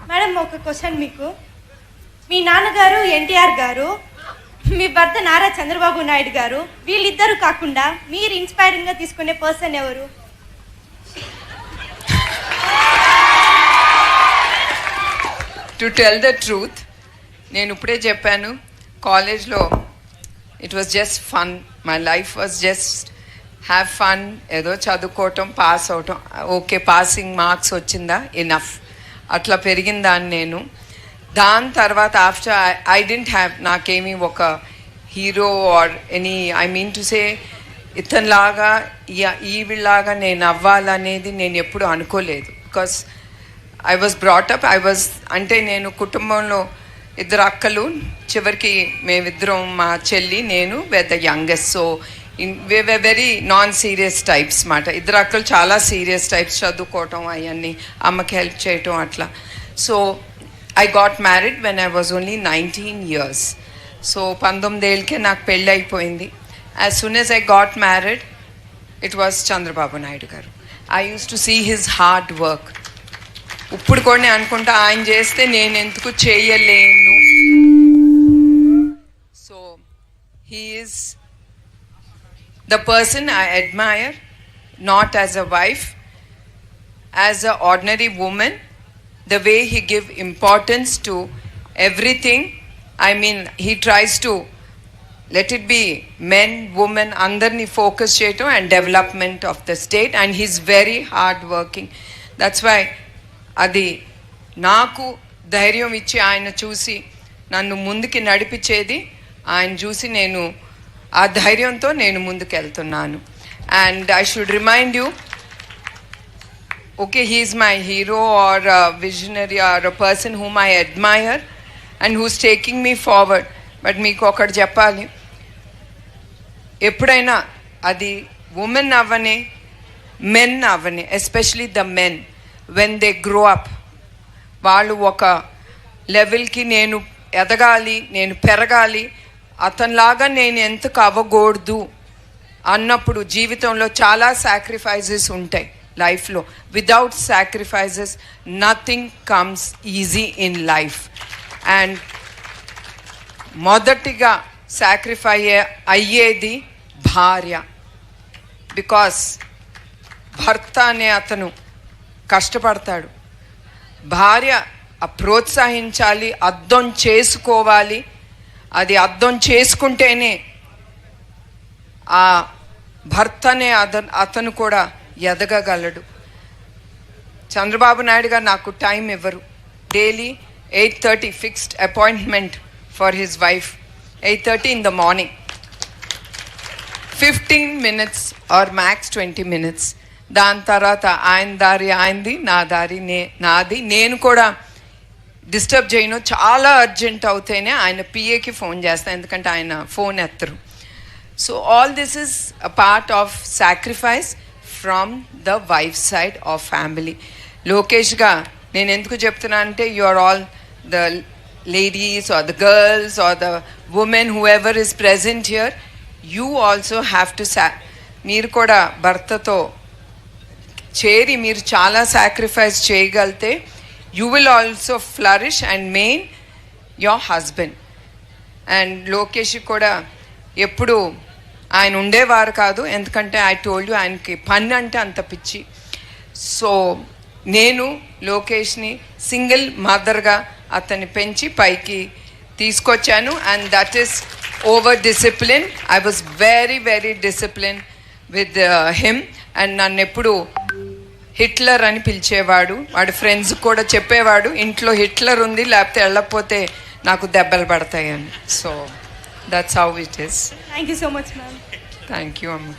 Madam ఒక question మీకు. మీ నాన్నగారు ఎన్టీఆర్ గారు, మీ భర్త నారా చంద్రబాబు నాయుడు గారు, వీళ్ళిద్దరూ కాకుండా మీరు ఇన్స్పైరింగ్గా తీసుకునే పర్సన్ ఎవరు? టు టెల్ ద ట్రూత్, నేను ఇప్పుడే చెప్పాను, కాలేజ్లో it was just fun. My life was just have fun. ఏదో చదువుకోవటం, పాస్ అవటం, ఓకే పాసింగ్ మార్క్స్ వచ్చిందా ఇనఫ్, అట్లా పెరిగిందాన్ని నేను. దాని తర్వాత ఆఫ్టర్ ఐ డెంట్ హ్యావ్, నాకేమీ ఒక hero or any, I mean to say ఇతనిలాగా ఈవిలాగా నేను అవ్వాలనేది నేను ఎప్పుడు అనుకోలేదు. బికాస్ ఐ వాజ్ బ్రాటప్, అంటే నేను కుటుంబంలో ఇద్దరు అక్కలు, చివరికి మేమిద్దరం, మా చెల్లి నేను వెద youngest. So very non serious types మాట. ఇద్దరు అక్కలు చాలా సీరియస్ టైప్స్, చదువుకోవటం అవన్నీ, అమ్మకి హెల్ప్ చేయటం అట్లా. So I got married when I was only 19 years. So 19 ఏళ్ళకే నాకు పెళ్ళి అయిపోయింది. As soon as I got married it was Chandrababu Naidu garu. I use to see his hard work. ఇప్పుడు కూడా నేను అనుకుంటా, ఆయన చేస్తే నేను ఎందుకు చేయలేను. So he is the person I admire, not as a wife, as an ordinary woman, the way he give importance to everything. I mean, he tries to let it be men, women, andarni focus cheyatam and development of the state, and he's very hard working. That's why adi naaku ధైర్యం ఇచ్చి ఆయన చూసి నన్ను ముందుకి నడిపించేది, ఆయన చూసి నేను ఆ ధైర్యంతో నేను ముందుకెళ్తున్నాను. And I should remind you, okay he is my hero or visionary or a person whom I admire and who's taking me forward. But మీకు ఒకటి చెప్పాలి, ఎప్పుడైనా అది ఉమెన్ అవ్వని, మెన్ అవ్వని, especially the men, when they grow up, వాళ్ళు ఒక లెవెల్కి నేను ఎదగాలి, నేను పెరగాలి, అతనిలాగా నేను ఎందుకు అవ్వకూడదు అన్నప్పుడు జీవితంలో చాలా సాక్రిఫైజెస్ ఉంటాయి లైఫ్లో. Without sacrifices nothing comes easy in life. And మొదటిగా సాక్రిఫై అయ్యేది భార్య. బికాస్ భర్త అనే అతను కష్టపడతాడు, భార్య ప్రోత్సహించాలి, అర్థం చేసుకోవాలి. అది అర్థం చేసుకుంటేనే ఆ భర్తనే అతను కూడా ఎదగగలడు. చంద్రబాబు నాయుడు గారు నాకు టైం ఇవ్వరు. Daily 8:30 fixed appointment for his wife, 8:30 in the morning. 15 minutes or max 20 minutes. దాని తర్వాత ఆయన దారి ఆయనది, నా దారి నాది. నేను కూడా డిస్టర్బ్ చేయను, చాలా అర్జెంట్ అవుతేనే ఆయన పిఏకి ఫోన్ చేస్తాను, ఎందుకంటే ఆయన ఫోన్ ఎత్తరు. So all this is a part of sacrifice from the wife side of family. లోకేష్గా నేను ఎందుకు చెప్తున్నా అంటే, you are all the ladies or the girls or the women whoever is present here, you also have to మీరు కూడా భర్తతో చేరి మీరు చాలా సాక్రిఫైస్ చేయగలితే you will also flourish and main your husband. And Lokesh కూడా ఎప్పుడు ఆయన ఉండేవారు కాదు, ఎందుకంటే ఐ టోల్డ్ యూ ఆయనకి పని అంటే అంత పిచ్చి. సో నేను లోకేష్ని సింగిల్ మదర్గా అతన్ని పెంచి పైకి తీసుకొచ్చాను. And that is over discipline. I was very very discipline with him. And నన్ను ఎప్పుడు హిట్లర్ అని పిలిచేవాడు, వాడి ఫ్రెండ్స్ కూడా చెప్పేవాడు, ఇంట్లో హిట్లర్ ఉంది, లేకపోతే వెళ్ళకపోతే నాకు దెబ్బలు పడతాయని. So that's how it is. Thank you so much ma'am. Thank you అమ్మ.